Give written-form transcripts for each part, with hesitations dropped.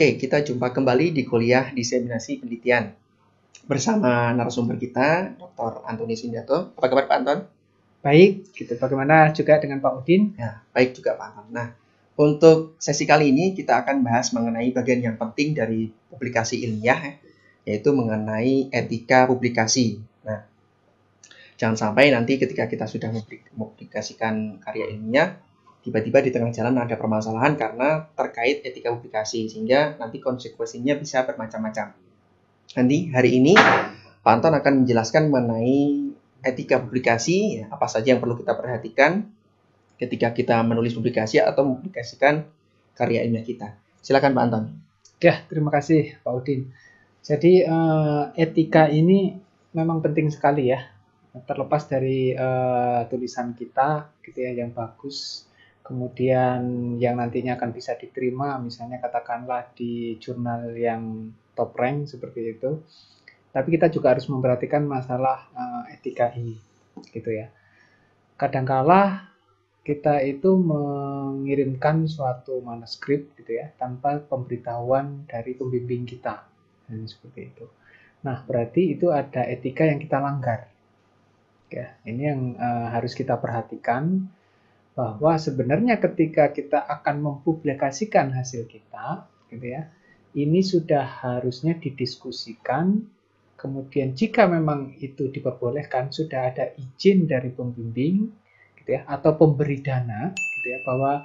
Oke, kita jumpa kembali di kuliah diseminasi penelitian bersama narasumber kita, Dr. Antoni Sundiarto. Apa kabar Pak Anton? Baik, gitu. Bagaimana juga dengan Pak Udin? Ya, baik juga Pak Anton. Nah, untuk sesi kali ini kita akan bahas mengenai bagian yang penting dari publikasi ilmiah, yaitu mengenai etika publikasi. Nah, jangan sampai nanti ketika kita sudah mempublikasikan karya ilmiah, tiba-tiba di tengah jalan ada permasalahan karena terkait etika publikasi, sehingga nanti konsekuensinya bisa bermacam-macam. Nanti hari ini Pak Anton akan menjelaskan mengenai etika publikasi, apa saja yang perlu kita perhatikan ketika kita menulis publikasi atau mempublikasikan karya ilmiah kita. Silakan Pak Anton. Ya, terima kasih Pak Udin. Jadi etika ini memang penting sekali ya, terlepas dari tulisan kita gitu ya yang bagus, kemudian yang nantinya akan bisa diterima, misalnya katakanlah di jurnal yang top rank seperti itu. Tapi kita juga harus memperhatikan masalah etika ini, gitu ya. Kadangkala kita itu mengirimkan suatu manuskrip, gitu ya, tanpa pemberitahuan dari pembimbing kita, dan seperti itu. Nah, berarti itu ada etika yang kita langgar. Ya, ini yang harus kita perhatikan, bahwa sebenarnya ketika kita akan mempublikasikan hasil kita, gitu ya, ini sudah harusnya didiskusikan. Kemudian jika memang itu diperbolehkan, sudah ada izin dari pembimbing, gitu ya, atau pemberi dana, gitu ya, bahwa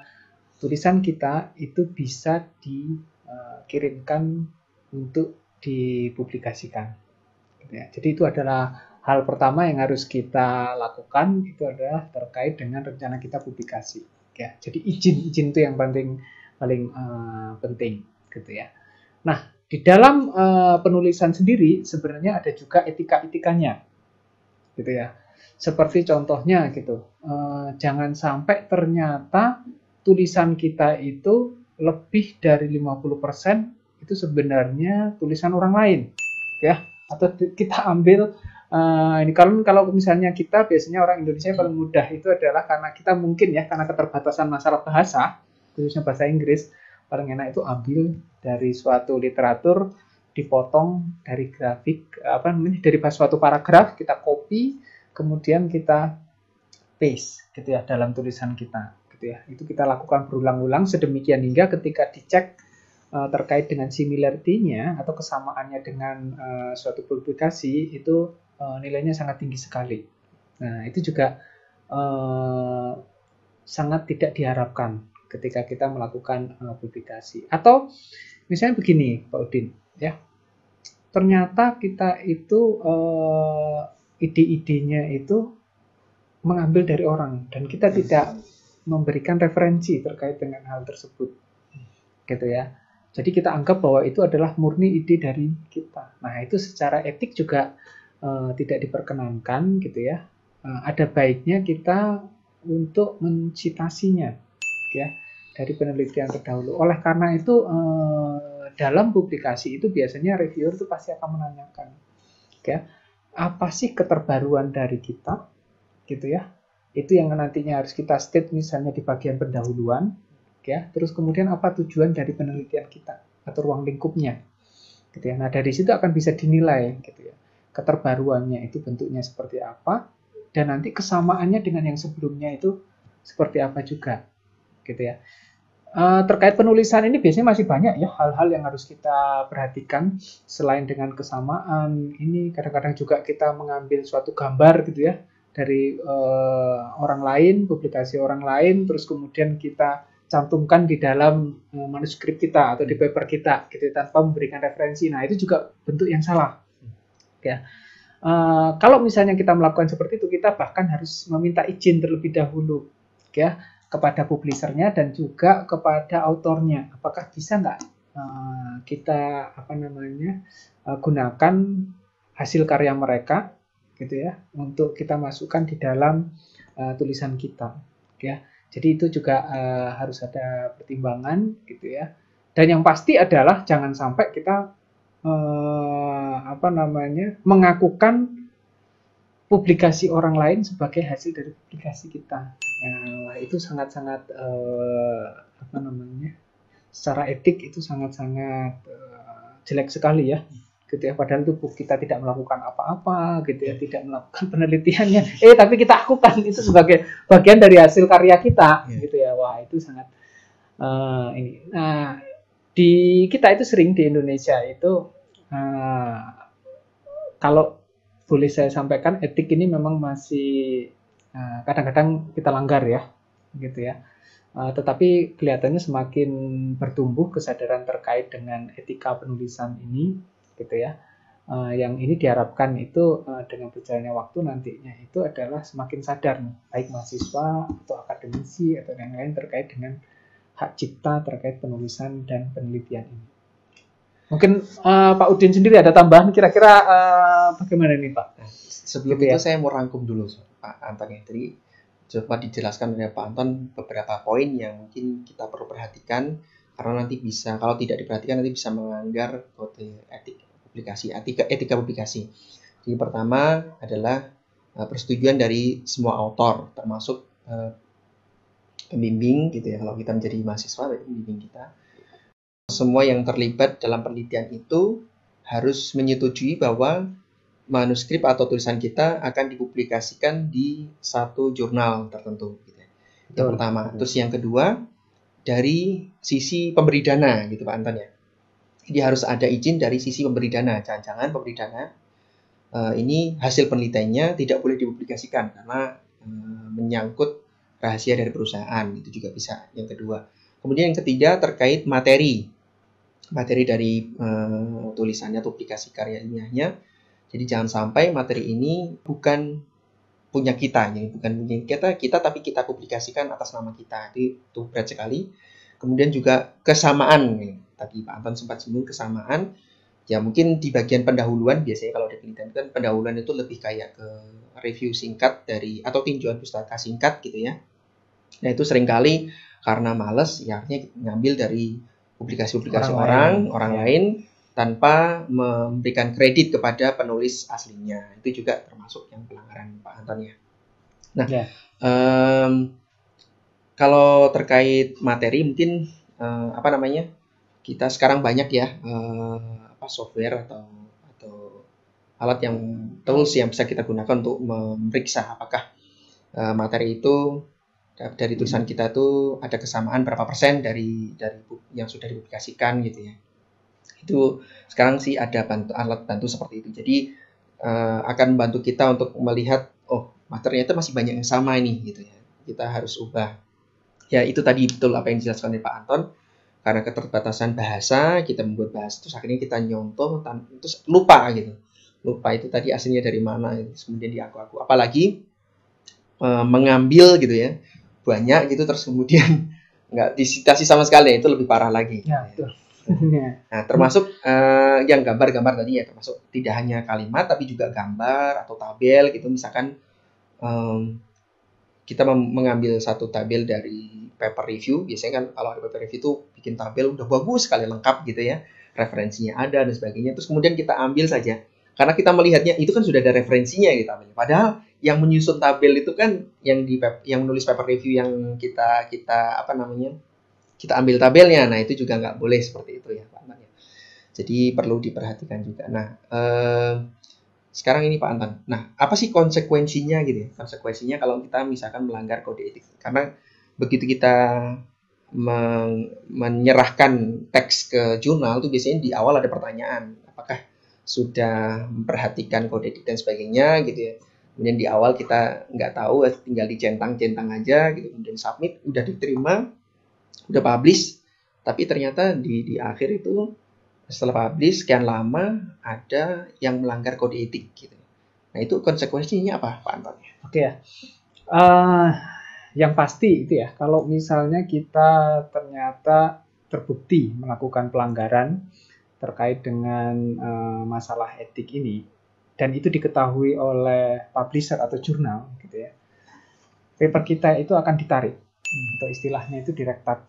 tulisan kita itu bisa dikirimkan untuk dipublikasikan. Gitu ya. Jadi itu adalah hal pertama yang harus kita lakukan, itu adalah terkait dengan rencana kita publikasi. Ya, jadi izin itu yang paling penting, gitu ya. Nah, di dalam penulisan sendiri sebenarnya ada juga etika-etikanya, gitu ya. Seperti contohnya gitu, jangan sampai ternyata tulisan kita itu lebih dari 50% itu sebenarnya tulisan orang lain, ya. Atau kita ambil ini kalau misalnya kita biasanya orang Indonesia yang paling mudah itu adalah karena kita mungkin ya karena keterbatasan masalah bahasa, khususnya bahasa Inggris, paling enak itu ambil dari suatu literatur, dipotong dari grafik dari suatu paragraf, kita copy, kemudian kita paste gitu ya dalam tulisan kita, gitu ya. Itu kita lakukan berulang-ulang sedemikian hingga ketika dicek terkait dengan similarity-nya atau kesamaannya dengan suatu publikasi itu nilainya sangat tinggi sekali. Nah, itu juga sangat tidak diharapkan ketika kita melakukan publikasi. Atau misalnya begini, Pak Udin, ya, ternyata kita itu ide-idenya itu mengambil dari orang dan kita tidak memberikan referensi terkait dengan hal tersebut, gitu ya. Jadi kita anggap bahwa itu adalah murni ide dari kita. Nah, itu secara etik juga tidak diperkenankan, gitu ya. Ada baiknya kita untuk mencitasinya, ya, dari penelitian terdahulu. Oleh karena itu dalam publikasi itu biasanya reviewer itu pasti akan menanyakan, ya, apa sih keterbaruan dari kita, gitu ya. Itu yang nantinya harus kita state misalnya di bagian pendahuluan, ya. Terus kemudian apa tujuan dari penelitian kita atau ruang lingkupnya, gitu ya. Nah, dari situ akan bisa dinilai, gitu ya, keterbaruannya itu bentuknya seperti apa, dan nanti kesamaannya dengan yang sebelumnya itu seperti apa juga, gitu ya. Terkait penulisan ini biasanya masih banyak ya hal-hal yang harus kita perhatikan. Selain dengan kesamaan, ini kadang-kadang juga kita mengambil suatu gambar, gitu ya, dari orang lain, publikasi orang lain, terus kemudian kita cantumkan di dalam manuskrip kita atau di paper kita, gitu, tanpa memberikan referensi. Nah, itu juga bentuk yang salah, ya. Kalau misalnya kita melakukan seperti itu, kita bahkan harus meminta izin terlebih dahulu, ya, kepada publishernya dan juga kepada autornya. Apakah bisa nggak kita gunakan hasil karya mereka, gitu ya, untuk kita masukkan di dalam tulisan kita, ya. Jadi itu juga harus ada pertimbangan, gitu ya. Dan yang pasti adalah jangan sampai kita mengakukan publikasi orang lain sebagai hasil dari publikasi kita. Nah, itu sangat-sangat secara etik itu sangat-sangat jelek sekali ya. Gitu ya, padahal tubuh kita tidak melakukan apa-apa gitu ya, tidak melakukan penelitiannya, tapi kita lakukan itu sebagai bagian dari hasil karya kita gitu ya. Wah, itu sangat ini. Nah, di kita itu sering di Indonesia itu kalau boleh saya sampaikan, etik ini memang masih kadang-kadang kita langgar ya gitu ya. Tetapi kelihatannya semakin bertumbuh kesadaran terkait dengan etika penulisan ini gitu ya. Yang ini diharapkan itu dengan berjalannya waktu nantinya itu adalah semakin sadar nih, baik mahasiswa atau akademisi atau yang lain terkait dengan hak cipta terkait penulisan dan penelitian ini. Mungkin Pak Udin sendiri ada tambahan kira-kira bagaimana nih Pak? Nah, sebelum gitu itu saya mau rangkum dulu Pak Anton ya. Jadi coba dijelaskan oleh Pak Anton beberapa poin yang mungkin kita perlu perhatikan karena nanti bisa, kalau tidak diperhatikan nanti bisa melanggar kode etik publikasi, etika publikasi. Jadi pertama adalah persetujuan dari semua autor, termasuk pembimbing gitu ya. Kalau kita menjadi mahasiswa, berarti pembimbing kita. Semua yang terlibat dalam penelitian itu harus menyetujui bahwa manuskrip atau tulisan kita akan dipublikasikan di satu jurnal tertentu. Gitu ya. Yang pertama. Terus yang kedua, dari sisi pemberi dana gitu Pak Anton ya. Jadi harus ada izin dari sisi pemberi dana. Jangan-jangan pemberi dana ini hasil penelitiannya tidak boleh dipublikasikan karena menyangkut rahasia dari perusahaan. Itu juga bisa. Yang kedua. Kemudian yang ketiga terkait materi dari tulisannya, publikasi karya ilmiahnya. Jadi jangan sampai materi ini bukan punya kita, jadi bukan punya kita tapi kita publikasikan atas nama kita. Itu berat sekali. Kemudian juga kesamaan nih. Tadi Pak Anton sempat singgung kesamaan. Ya mungkin di bagian pendahuluan biasanya kalau di penelitian kan pendahuluan itu lebih kayak ke review singkat dari atau tinjauan pustaka singkat gitu ya. Nah itu seringkali karena males ya akhirnya ngambil dari publikasi-publikasi orang lain tanpa memberikan kredit kepada penulis aslinya. Itu juga termasuk yang pelanggaran Pak Anton ya. Nah, kalau terkait materi mungkin kita sekarang banyak ya software atau alat yang tools yang bisa kita gunakan untuk memeriksa apakah materi itu dari tulisan kita tuh ada kesamaan berapa persen dari yang sudah dipublikasikan gitu ya. Itu sekarang sih ada alat bantu seperti itu. Jadi akan membantu kita untuk melihat materinya itu masih banyak yang sama ini gitu ya. Kita harus ubah. Ya itu tadi betul apa yang dijelaskan oleh Pak Anton. Karena keterbatasan bahasa, kita membuat bahasa terus akhirnya kita nyontoh terus lupa gitu. Lupa itu tadi aslinya dari mana terus kemudian diaku-aku. Apalagi mengambil gitu ya. Banyak gitu terus kemudian nggak disitasi sama sekali, itu lebih parah lagi. Ya, betul. Nah, termasuk yang gambar-gambar tadi ya, termasuk tidak hanya kalimat tapi juga gambar atau tabel gitu. Misalkan kita mengambil satu tabel dari paper review, biasanya kan kalau ada paper review itu bikin tabel udah bagus sekali lengkap gitu ya, referensinya ada dan sebagainya. Terus kemudian kita ambil saja, karena kita melihatnya itu kan sudah ada referensinya gitu. Padahal yang menyusun tabel itu kan yang menulis paper review yang kita ambil tabelnya. Nah itu juga nggak boleh seperti itu ya Pak Anton. Jadi perlu diperhatikan juga. Nah sekarang ini Pak Anton. Nah apa sih konsekuensinya gitu ya? Konsekuensinya kalau kita misalkan melanggar kode etik. Karena begitu kita menyerahkan teks ke jurnal itu biasanya di awal ada pertanyaan. Apakah sudah memperhatikan kode etik dan sebagainya gitu ya. Kemudian di awal kita nggak tahu, tinggal dicentang-centang aja gitu. Kemudian submit, udah diterima, udah publish, tapi ternyata di akhir itu setelah publish sekian lama ada yang melanggar kode etik gitu. Nah itu konsekuensinya apa Pak Anton? Oke ya, yang pasti itu ya kalau misalnya kita ternyata terbukti melakukan pelanggaran terkait dengan masalah etik ini dan itu diketahui oleh publisher atau jurnal gitu ya, paper kita itu akan ditarik atau istilahnya itu direktat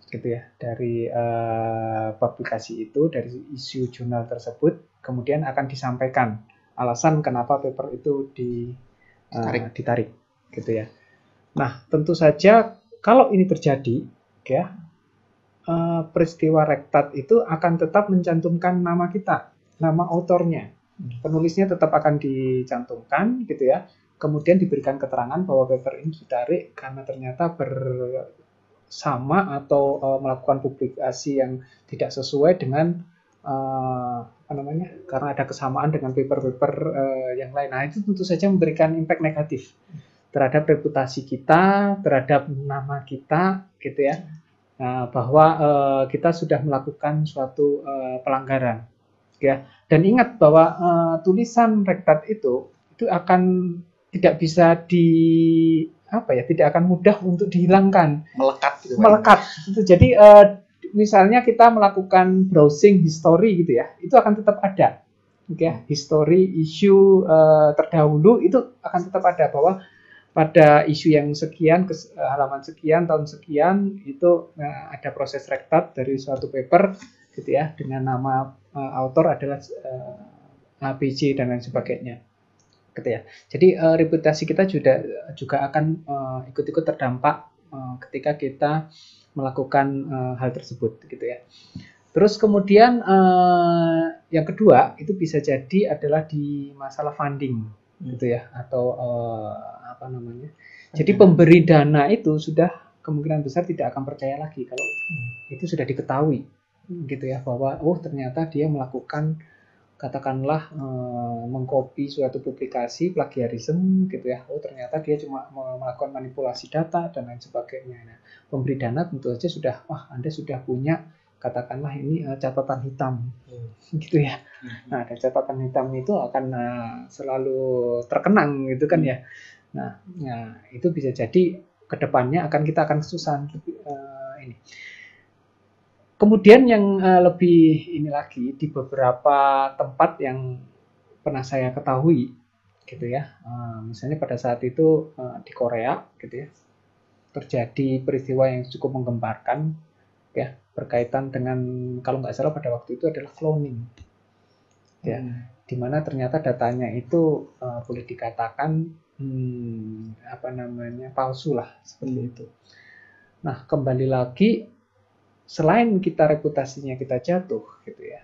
gitu ya dari publikasi itu, dari isu jurnal tersebut, kemudian akan disampaikan alasan kenapa paper itu ditarik gitu ya. Nah tentu saja kalau ini terjadi ya, peristiwa rektat itu akan tetap mencantumkan nama kita, nama autornya. Penulisnya tetap akan dicantumkan gitu ya. Kemudian diberikan keterangan bahwa paper ini ditarik karena ternyata bersama atau melakukan publikasi yang tidak sesuai dengan karena ada kesamaan dengan paper-paper yang lain. Nah, itu tentu saja memberikan impact negatif terhadap reputasi kita, terhadap nama kita gitu ya. Bahwa kita sudah melakukan suatu pelanggaran ya. Dan ingat bahwa tulisan rektat itu akan tidak bisa tidak akan mudah untuk dihilangkan, melekat gitu. Jadi misalnya kita melakukan browsing history gitu ya, itu akan tetap ada ya. History isu terdahulu itu akan tetap ada, bahwa pada isu yang sekian, halaman sekian, tahun sekian, itu ada proses rektat dari suatu paper gitu ya, dengan nama autor adalah ABC dan lain sebagainya gitu ya. Jadi reputasi kita juga akan ikut-ikut terdampak ketika kita melakukan hal tersebut gitu ya. Terus kemudian yang kedua itu bisa jadi adalah di masalah funding gitu ya, atau jadi pemberi dana itu sudah kemungkinan besar tidak akan percaya lagi kalau itu sudah diketahui gitu ya, bahwa ternyata dia melakukan katakanlah mengcopy suatu publikasi, plagiarisme gitu ya. Ternyata dia cuma melakukan manipulasi data dan lain sebagainya. Nah, pemberi dana tentu saja sudah, Anda sudah punya katakanlah ini catatan hitam gitu ya. Nah, dan catatan hitam itu akan selalu terkenang gitu kan ya. Nah, itu bisa jadi kedepannya kita akan kesusahan ini. Kemudian yang lebih ini lagi, di beberapa tempat yang pernah saya ketahui gitu ya, misalnya pada saat itu di Korea gitu ya, terjadi peristiwa yang cukup menggemparkan ya, berkaitan dengan, kalau nggak salah pada waktu itu adalah cloning ya, dimana ternyata datanya itu boleh dikatakan palsu lah seperti itu. Nah, kembali lagi, selain kita reputasinya kita jatuh gitu ya,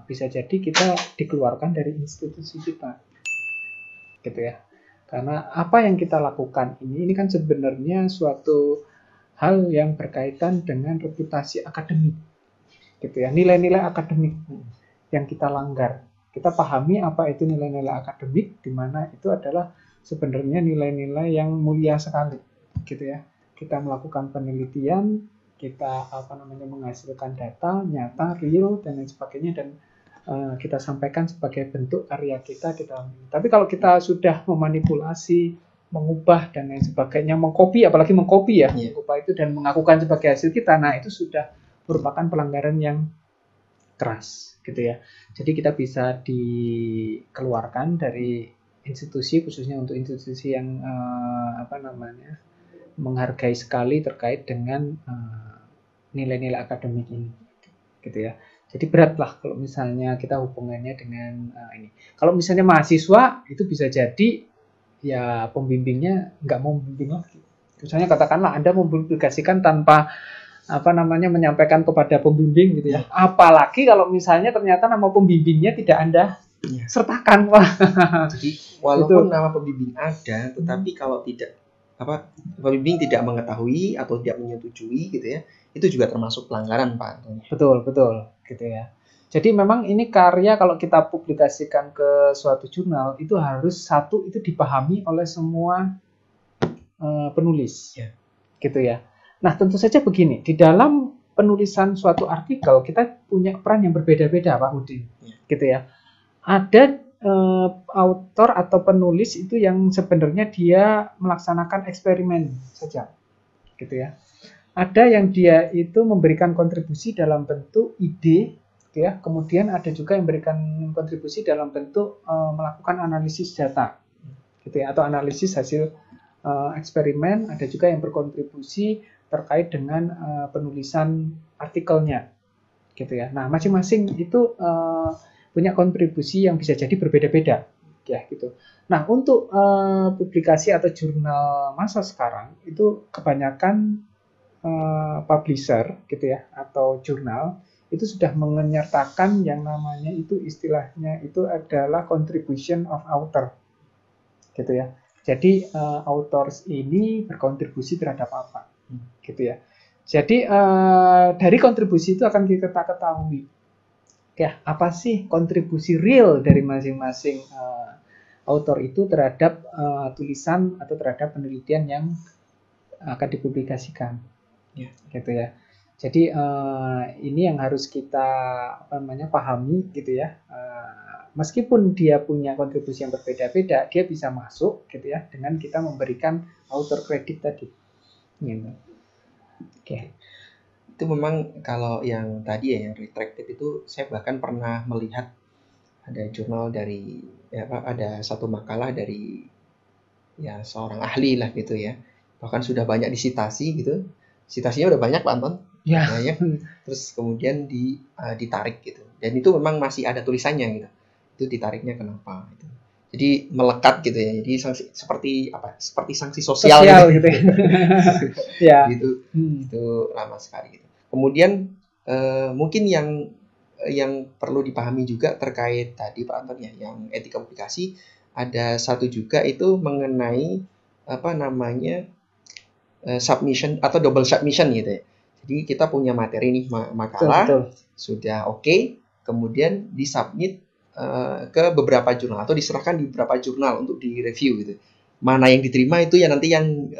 bisa jadi kita dikeluarkan dari institusi kita gitu ya, karena apa yang kita lakukan ini kan sebenarnya suatu hal yang berkaitan dengan reputasi akademik gitu ya, nilai-nilai akademik yang kita langgar. Kita pahami apa itu nilai-nilai akademik, di mana itu adalah sebenarnya nilai-nilai yang mulia sekali gitu ya. Kita melakukan penelitian, kita menghasilkan data nyata, real dan lain sebagainya, dan kita sampaikan sebagai bentuk karya kita. Tapi kalau kita sudah memanipulasi, mengubah dan lain sebagainya, mengcopy, apalagi mengcopy ya, mengubah itu dan mengakukan sebagai hasil kita, nah itu sudah merupakan pelanggaran yang keras gitu ya. Jadi kita bisa dikeluarkan dari institusi, khususnya untuk institusi yang menghargai sekali terkait dengan nilai-nilai akademik ini gitu ya. Jadi beratlah kalau misalnya kita hubungannya dengan ini. Kalau misalnya mahasiswa itu bisa jadi ya pembimbingnya nggak mau membimbing lagi. Misalnya katakanlah Anda mempublikasikan tanpa menyampaikan kepada pembimbing gitu ya. Apalagi kalau misalnya ternyata nama pembimbingnya tidak Anda sertakan. Jadi walaupun nama pembimbing ada, tetapi kalau pembimbing tidak mengetahui atau tidak menyetujui gitu ya, itu juga termasuk pelanggaran, Pak. Betul gitu ya. Jadi memang ini karya kalau kita publikasikan ke suatu jurnal itu harus itu dipahami oleh semua penulis gitu ya. Nah, tentu saja begini, di dalam penulisan suatu artikel kita punya peran yang berbeda-beda, Pak Udin gitu ya. Ada autor atau penulis itu yang sebenarnya dia melaksanakan eksperimen saja gitu ya. Ada yang dia itu memberikan kontribusi dalam bentuk ide gitu ya. Kemudian ada juga yang memberikan kontribusi dalam bentuk melakukan analisis data gitu ya, atau analisis hasil eksperimen. Ada juga yang berkontribusi terkait dengan penulisan artikelnya gitu ya. Nah, masing-masing itu punya kontribusi yang bisa jadi berbeda-beda ya gitu. Nah, untuk publikasi atau jurnal massa sekarang itu kebanyakan publisher gitu ya atau jurnal itu sudah menyertakan yang namanya itu istilahnya itu adalah contribution of author gitu ya. Jadi authors ini berkontribusi terhadap apa gitu ya. Jadi dari kontribusi itu akan kita ketahui ya apa sih kontribusi real dari masing-masing author itu terhadap tulisan atau terhadap penelitian yang akan dipublikasikan, gitu ya. Jadi ini yang harus kita pahami, gitu ya. Meskipun dia punya kontribusi yang berbeda-beda, dia bisa masuk, gitu ya, dengan kita memberikan author credit tadi. Gitu. Oke. Itu memang kalau yang tadi ya, yang retracted itu, saya bahkan pernah melihat ada jurnal dari, ada satu makalah dari ya seorang ahli lah gitu ya. Bahkan sudah banyak disitasi gitu. Citasinya udah banyak Pak Anton. Ya. Banyak. Terus kemudian ditarik gitu. Dan itu memang masih ada tulisannya gitu. Itu ditariknya kenapa gitu. Jadi melekat gitu ya. Jadi seperti apa? Seperti sanksi sosial gitu. Ya. Gitu. Itu lama sekali gitu. Kemudian mungkin yang perlu dipahami juga terkait tadi Pak Anton ya, yang etika publikasi, ada satu juga itu mengenai submission atau double submission gitu ya. Jadi kita punya materi nih makalah, betul. Sudah oke, kemudian disubmit ke beberapa jurnal atau diserahkan di beberapa jurnal untuk direview gitu. Mana yang diterima itu ya nanti yang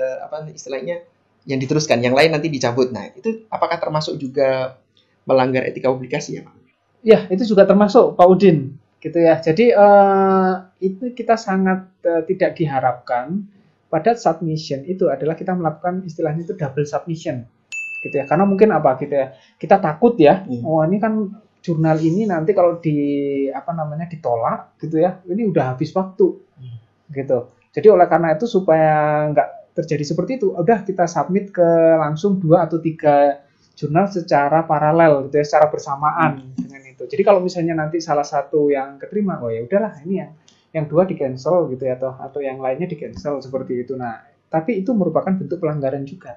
istilahnya yang diteruskan, yang lain nanti dicabut. Nah, itu apakah termasuk juga melanggar etika publikasi ya Pak? Ya, itu juga termasuk Pak Udin, gitu ya. Jadi itu kita sangat tidak diharapkan pada submission itu adalah kita melakukan istilahnya itu double submission, gitu ya. Karena mungkin apa gitu ya, kita takut ya, oh ini kan jurnal ini nanti kalau ditolak, gitu ya, ini udah habis waktu, gitu. Jadi oleh karena itu supaya nggak terjadi seperti itu, udah kita submit ke langsung 2 atau 3 jurnal secara paralel gitu ya, secara bersamaan dengan itu. Jadi kalau misalnya nanti salah satu yang keterima, oh ya udahlah ini yang 2 di cancel gitu ya, atau yang lainnya di cancel seperti itu. Nah, tapi itu merupakan bentuk pelanggaran juga.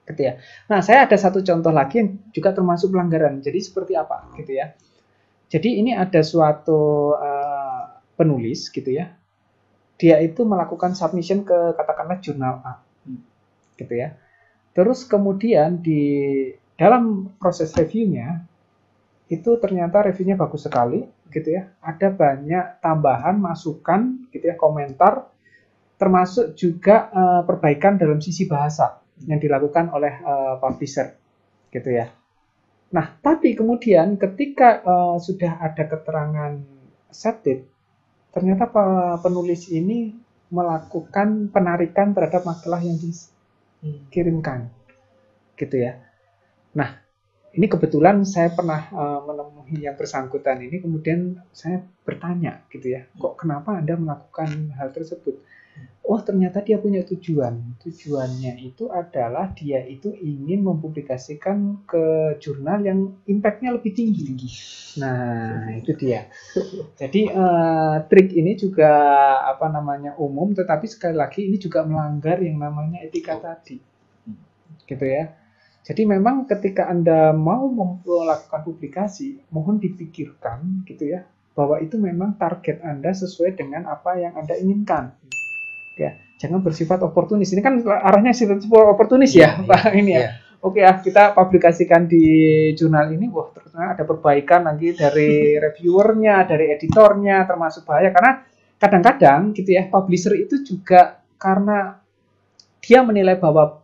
Gitu ya. Nah, saya ada satu contoh lagi yang juga termasuk pelanggaran. Jadi seperti apa gitu ya. Jadi ini ada suatu penulis gitu ya. Dia itu melakukan submission ke katakanlah jurnal A. Gitu ya. Terus kemudian di dalam proses reviewnya itu ternyata reviewnya bagus sekali, gitu ya. Ada banyak tambahan, masukan, gitu ya, komentar, termasuk juga perbaikan dalam sisi bahasa yang dilakukan oleh publisher, gitu ya. Nah, tapi kemudian ketika sudah ada keterangan accepted, ternyata penulis ini melakukan penarikan terhadap makalah yang dikirimkan, gitu ya. Nah, ini kebetulan saya pernah menemui yang bersangkutan ini, kemudian saya bertanya, gitu ya, kok kenapa Anda melakukan hal tersebut? Oh, ternyata dia punya tujuan. Tujuannya itu adalah dia itu ingin mempublikasikan ke jurnal yang impact-nya lebih tinggi. Nah, itu dia. Jadi trik ini juga umum, tetapi sekali lagi ini juga melanggar yang namanya etika tadi, gitu ya. Jadi memang ketika Anda mau melakukan publikasi, mohon dipikirkan, gitu ya, bahwa itu memang target Anda sesuai dengan apa yang Anda inginkan. Ya, jangan bersifat oportunis. Ini kan arahnya sifat oportunis ya, Pak ini ya. Oke ya, kita publikasikan di jurnal ini, wah ternyata ada perbaikan lagi dari reviewernya, dari editornya, termasuk bahaya. Karena kadang-kadang gitu ya, publisher itu juga karena dia menilai bahwa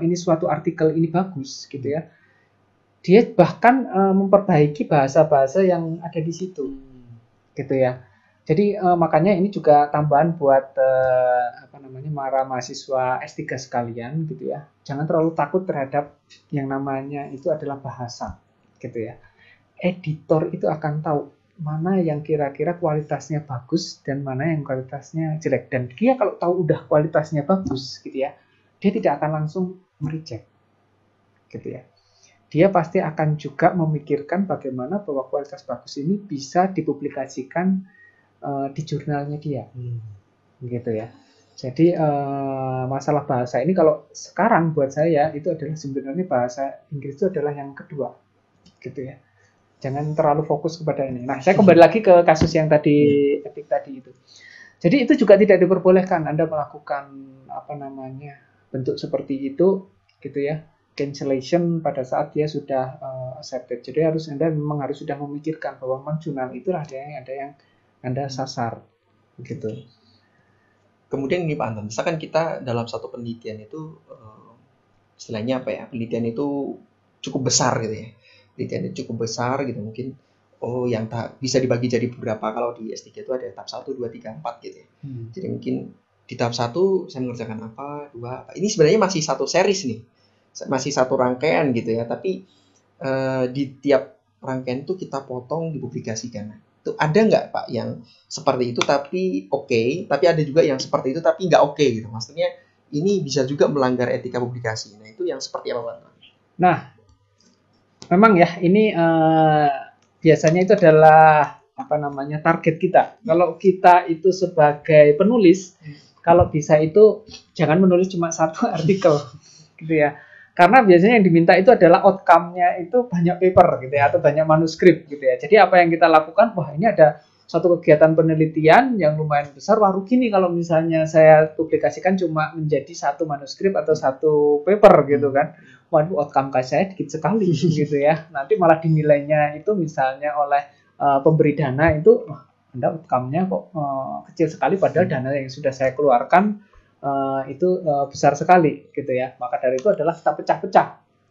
ini suatu artikel ini bagus gitu ya, dia bahkan memperbaiki bahasa-bahasa yang ada di situ, gitu ya. Jadi makanya ini juga tambahan buat para mahasiswa S3 sekalian gitu ya. Jangan terlalu takut terhadap yang namanya itu adalah bahasa, gitu ya. Editor itu akan tahu mana yang kira-kira kualitasnya bagus dan mana yang kualitasnya jelek. Dan dia kalau tahu udah kualitasnya bagus gitu ya, dia tidak akan langsung mereject, gitu ya. Dia pasti akan juga memikirkan bagaimana bahwa kualitas bagus ini bisa dipublikasikan di jurnalnya dia, gitu ya. Jadi masalah bahasa ini kalau sekarang buat saya itu adalah sebenarnya bahasa Inggris itu adalah yang kedua, gitu ya. Jangan terlalu fokus kepada ini. Nah, saya kembali lagi ke kasus yang tadi etik tadi itu. Jadi itu juga tidak diperbolehkan Anda melakukan apa namanya bentuk seperti itu, gitu ya. Cancellation pada saat dia sudah accepted. Jadi Anda memang harus sudah memikirkan bahwa memang jurnal itulah ada yang Anda sasar, gitu. Kemudian ini Pak Anton, misalkan kita dalam satu penelitian itu istilahnya apa ya? Penelitian itu cukup besar gitu ya. Penelitian itu cukup besar gitu, mungkin yang bisa dibagi jadi beberapa. Kalau di S3 itu ada tahap 1, 2, 3, 4 gitu ya. Jadi mungkin di tahap 1 saya mengerjakan apa, 2 apa. Ini sebenarnya masih satu series nih. Masih satu rangkaian gitu ya, tapi di tiap rangkaian itu kita potong, dipublikasikan. Itu ada nggak Pak yang seperti itu tapi oke, tapi ada juga yang seperti itu tapi nggak oke gitu. Maksudnya ini bisa juga melanggar etika publikasi. Nah, itu yang seperti apa Pak? Nah, memang ya ini biasanya itu adalah apa namanya target kita. Kalau kita itu sebagai penulis, kalau bisa itu jangan menulis cuma satu artikel, gitu ya. Karena biasanya yang diminta itu adalah outcome-nya itu banyak paper gitu ya, atau banyak manuskrip gitu ya. Jadi apa yang kita lakukan, wah ini ada satu kegiatan penelitian yang lumayan besar, wah rugi nih kalau misalnya saya publikasikan cuma menjadi satu manuskrip atau satu paper gitu kan. Waduh, outcome saya dikit sekali gitu ya. Nanti malah dinilainya itu misalnya oleh pemberi dana itu, wah Anda outcome-nya kok kecil sekali padahal dana yang sudah saya keluarkan itu besar sekali gitu ya. Maka dari itu adalah kita pecah-pecah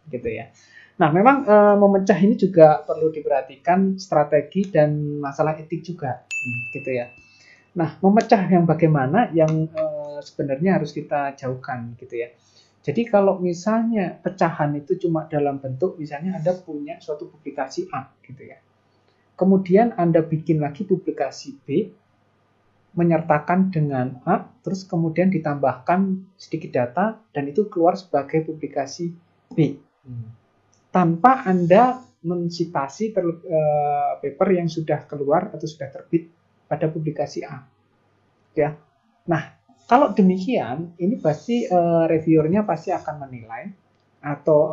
gitu ya. Nah, memang memecah ini juga perlu diperhatikan strategi dan masalah etik juga gitu ya. Nah, memecah yang bagaimana yang sebenarnya harus kita jauhkan gitu ya. Jadi kalau misalnya pecahan itu cuma dalam bentuk misalnya Anda punya suatu publikasi A gitu ya. Kemudian Anda bikin lagi publikasi B menyertakan dengan A, terus kemudian ditambahkan sedikit data, dan itu keluar sebagai publikasi B. Tanpa Anda mensitasi paper yang sudah keluar atau sudah terbit pada publikasi A. Ya. Nah, kalau demikian, ini pasti reviewernya pasti akan menilai, atau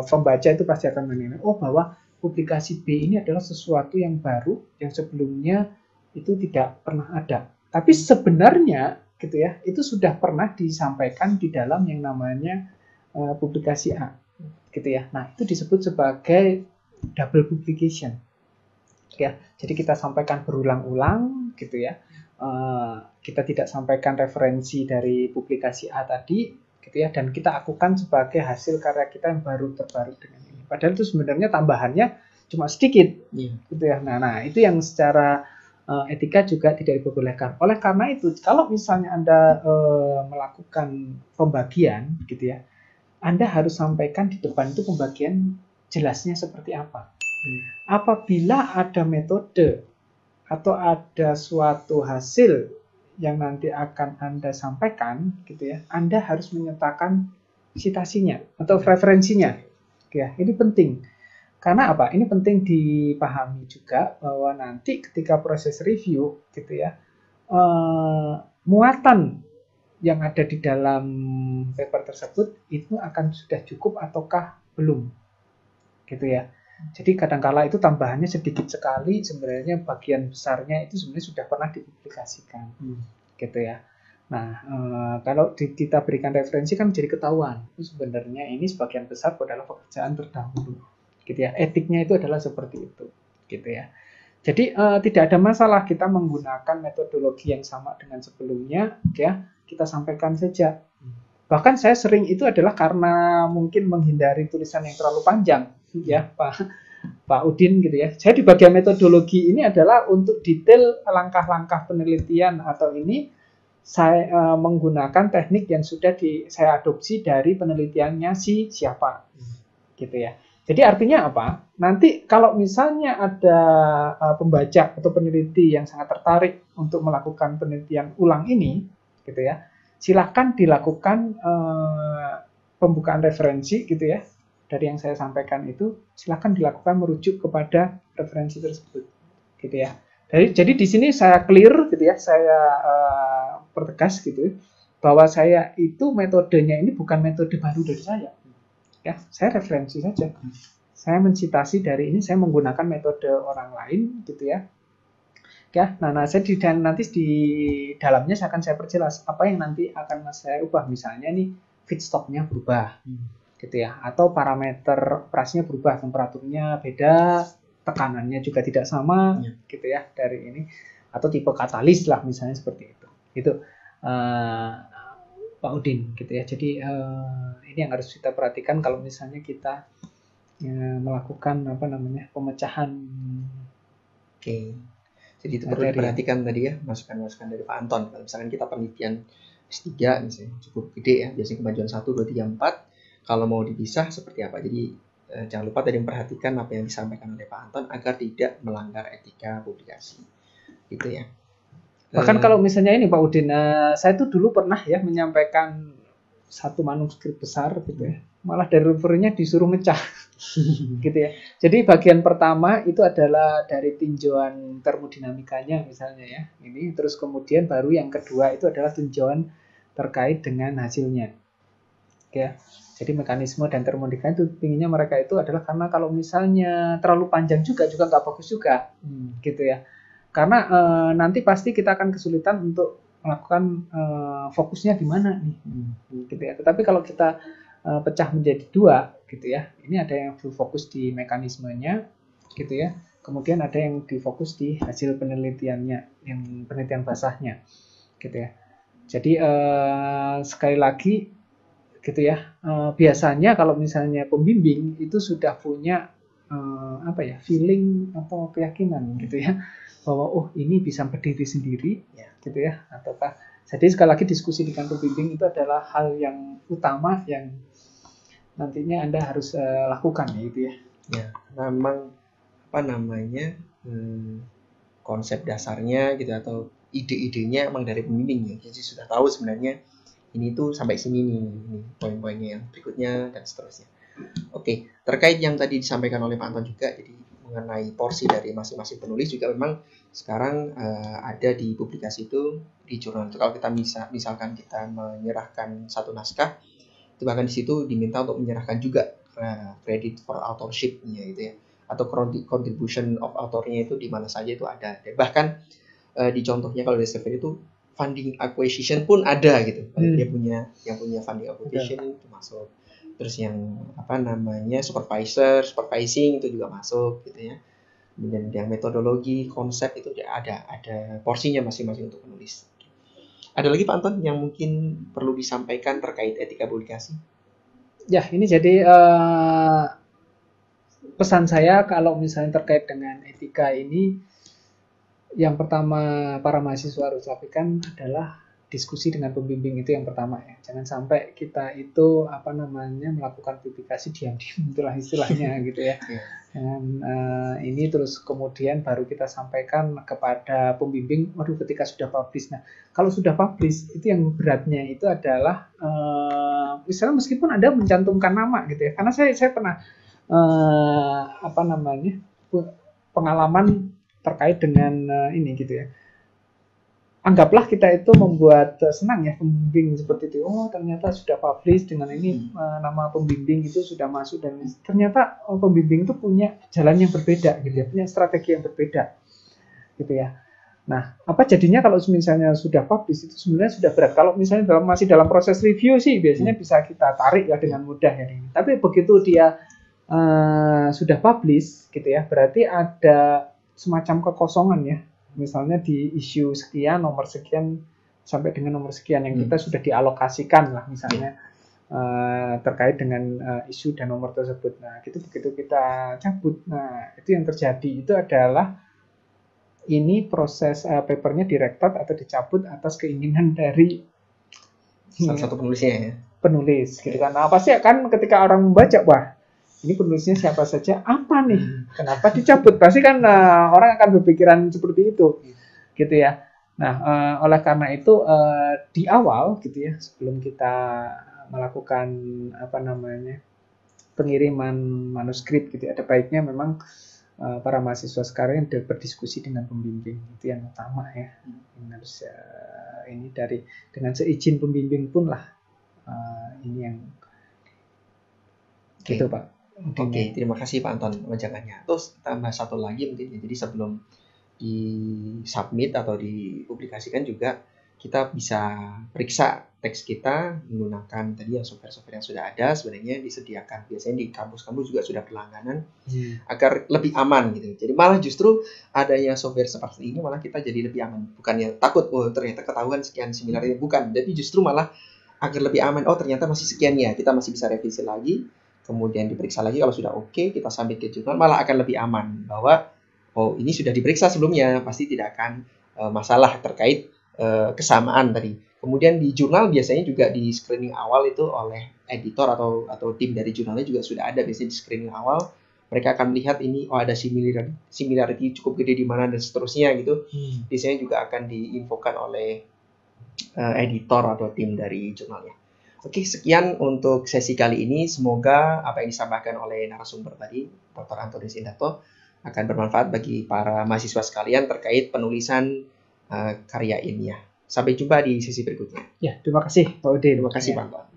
pembaca itu pasti akan menilai, oh bahwa publikasi B ini adalah sesuatu yang baru, yang sebelumnya itu tidak pernah ada. Tapi sebenarnya gitu ya, itu sudah pernah disampaikan di dalam yang namanya publikasi A, gitu ya. Nah, itu disebut sebagai double publication. Ya, jadi kita sampaikan berulang-ulang gitu ya. Kita tidak sampaikan referensi dari publikasi A tadi gitu ya, dan kita akukan sebagai hasil karya kita yang terbaru dengan ini. Padahal itu sebenarnya tambahannya cuma sedikit gitu ya. Nah, itu yang secara etika juga tidak diperbolehkan. Oleh karena itu, kalau misalnya Anda melakukan pembagian gitu ya, Anda harus sampaikan di depan itu pembagian jelasnya seperti apa. Apabila ada metode atau ada suatu hasil yang nanti akan Anda sampaikan gitu ya, Anda harus menyertakan citasinya atau referensinya. Ya, ini penting. Karena apa? Ini penting dipahami juga bahwa nanti ketika proses review gitu ya, muatan yang ada di dalam paper tersebut itu akan sudah cukup ataukah belum, gitu ya. Jadi kadangkala itu tambahannya sedikit sekali, sebenarnya bagian besarnya itu sebenarnya sudah pernah dipublikasikan, gitu ya. Nah, kalau kita berikan referensi kan jadi ketahuan, itu sebenarnya ini sebagian besar adalah pekerjaan terdahulu. Gitu ya, etiknya itu adalah seperti itu, gitu ya. Jadi tidak ada masalah kita menggunakan metodologi yang sama dengan sebelumnya, ya kita sampaikan saja. Bahkan saya sering itu adalah karena mungkin menghindari tulisan yang terlalu panjang, ya Pak Udin gitu ya. Saya di bagian metodologi ini adalah untuk detail langkah-langkah penelitian atau ini saya menggunakan teknik yang sudah saya adopsi dari penelitiannya siapa, gitu ya. Jadi artinya apa? Nanti kalau misalnya ada pembaca atau peneliti yang sangat tertarik untuk melakukan penelitian ulang ini, gitu ya, silahkan dilakukan pembukaan referensi, gitu ya, dari yang saya sampaikan itu, silahkan dilakukan merujuk kepada referensi tersebut, gitu ya. Jadi di sini saya clear, gitu ya, saya pertegas gitu bahwa saya itu metodenya ini bukan metode baru dari saya. Ya, saya referensi saja. Saya mensitasi dari ini, saya menggunakan metode orang lain gitu ya. Ya, nah saya nanti di dalamnya saya perjelas apa yang nanti akan saya ubah. Misalnya nih feedstocknya berubah, gitu ya, atau parameter operasinya berubah, temperaturnya beda, tekanannya juga tidak sama, gitu ya dari ini, atau tipe katalis lah misalnya seperti itu. Itu Pak Udin, gitu ya. Jadi ini yang harus kita perhatikan kalau misalnya kita melakukan pemecahan. Oke. Jadi itu perlu diperhatikan tadi ya, masukan-masukan dari Pak Anton. Kalau misalkan kita penelitian S3 misalnya cukup gede ya, biasanya kemajuan 1, 2, 3, 4. Kalau mau dipisah seperti apa? Jadi jangan lupa tadi memperhatikan apa yang disampaikan oleh Pak Anton agar tidak melanggar etika publikasi. Gitu ya. Bahkan kalau misalnya ini Pak Udin, saya tuh dulu pernah ya menyampaikan satu manuskrip besar gitu ya. Malah dari reviewernya disuruh mecah. Gitu ya. Jadi bagian pertama itu adalah dari tinjauan termodinamikanya misalnya ya. Ini terus kemudian baru yang kedua itu adalah tinjauan terkait dengan hasilnya. Ya. Jadi mekanisme dan termodinamika itu pinginnya mereka itu adalah karena kalau misalnya terlalu panjang juga nggak bagus juga. Gitu ya. Karena nanti pasti kita akan kesulitan untuk melakukan fokusnya di mana nih. Gitu ya. Tetapi kalau kita pecah menjadi dua gitu ya. Ini ada yang fokus di mekanismenya gitu ya. Kemudian ada yang difokus di hasil penelitiannya, yang penelitian basahnya gitu ya. Jadi sekali lagi gitu ya. Biasanya kalau misalnya pembimbing itu sudah punya feeling atau keyakinan gitu ya bahwa ini bisa berdiri sendiri ya gitu ya, ataukah. Jadi sekali lagi diskusi dengan pembimbing itu adalah hal yang utama yang nantinya Anda harus lakukan gitu ya. Ya, memang konsep dasarnya gitu atau ide-idenya emang dari pembimbing ya. Jadi sudah tahu sebenarnya ini tuh sampai sini nih, ini poin-poinnya yang berikutnya dan seterusnya. Oke, terkait yang tadi disampaikan oleh Pak Anton juga, jadi mengenai porsi dari masing-masing penulis juga memang sekarang ada di publikasi itu di jurnal itu. Kalau kita misalkan kita menyerahkan satu naskah, itu bahkan di situ diminta untuk menyerahkan juga credit for authorship-nya gitu ya, atau contribution of author-nya itu di mana saja itu ada. Dan bahkan di contohnya kalau di Elsevier itu funding acquisition pun ada gitu. Dia yang punya funding acquisition itu masuk. Terus yang supervising itu juga masuk gitu ya. Kemudian yang metodologi, konsep itu ada porsinya masing-masing untuk penulis. Ada lagi Pak Anton yang mungkin perlu disampaikan terkait etika publikasi? Ya, ini jadi pesan saya kalau misalnya terkait dengan etika ini, yang pertama para mahasiswa harus lakukan adalah diskusi dengan pembimbing, itu yang pertama ya. Jangan sampai kita itu melakukan publikasi diam-diam, itulah istilahnya gitu ya. Dan ini terus kemudian baru kita sampaikan kepada pembimbing, waduh ketika sudah publish. Nah, kalau sudah publish itu yang beratnya itu adalah misalnya meskipun Anda mencantumkan nama gitu ya. Karena saya pernah pengalaman terkait dengan ini gitu ya. Anggaplah kita itu membuat senang ya pembimbing seperti itu. Oh, ternyata sudah publish dengan ini nama pembimbing itu sudah masuk, dan ternyata pembimbing itu punya jalan yang berbeda gitu ya, punya strategi yang berbeda gitu ya. Nah, apa jadinya kalau misalnya sudah publish itu sebenarnya sudah berat. Kalau misalnya masih dalam proses review sih biasanya bisa kita tarik ya dengan mudah ya. Tapi begitu dia sudah publish gitu ya, berarti ada semacam kekosongan ya. Misalnya di isu sekian, nomor sekian sampai dengan nomor sekian yang kita sudah dialokasikan lah misalnya terkait dengan isu dan nomor tersebut. Nah, begitu kita cabut, nah itu yang terjadi itu adalah ini proses papernya direktot atau dicabut atas keinginan dari salah satu penulisnya ya. Penulis gitu kan. Nah, pasti akan ketika orang membaca, wah ini penulisnya siapa saja, apa nih, kenapa dicabut? Pasti kan orang akan berpikiran seperti itu, gitu ya. Nah, oleh karena itu di awal, gitu ya, sebelum kita melakukan pengiriman manuskrip, gitu, ada baiknya memang para mahasiswa sekarang yang berdiskusi dengan pembimbing, itu yang utama ya. Ini harus ini dari dengan seizin pembimbing pun lah, ini yang gitu Pak. Oke, terima kasih Pak Anton wejangannya. Terus tambah satu lagi mungkin ya, jadi sebelum di submit atau dipublikasikan juga kita bisa periksa teks kita menggunakan tadi yang software-software yang sudah ada, sebenarnya disediakan biasanya di kampus-kampus juga sudah berlangganan agar lebih aman gitu. Jadi malah justru adanya software seperti ini malah kita jadi lebih aman, bukannya takut ternyata ketahuan sekian similarnya, bukan, jadi justru malah agar lebih aman, ternyata masih sekian ya, kita masih bisa revisi lagi, kemudian diperiksa lagi, kalau sudah oke kita submit ke jurnal, malah akan lebih aman bahwa ini sudah diperiksa sebelumnya, pasti tidak akan masalah terkait kesamaan tadi. Kemudian di jurnal biasanya juga di screening awal itu oleh editor atau tim dari jurnalnya juga sudah ada, biasanya di screening awal mereka akan melihat ini ada similarity cukup gede di mana dan seterusnya gitu. Biasanya juga akan diinfokan oleh editor atau tim dari jurnalnya. Oke, sekian untuk sesi kali ini. Semoga apa yang disampaikan oleh narasumber tadi, Dr. Antonius Indarto, akan bermanfaat bagi para mahasiswa sekalian terkait penulisan karya ilmiah. Sampai jumpa di sesi berikutnya. Ya, terima kasih Pak Udin. Terima kasih Pak.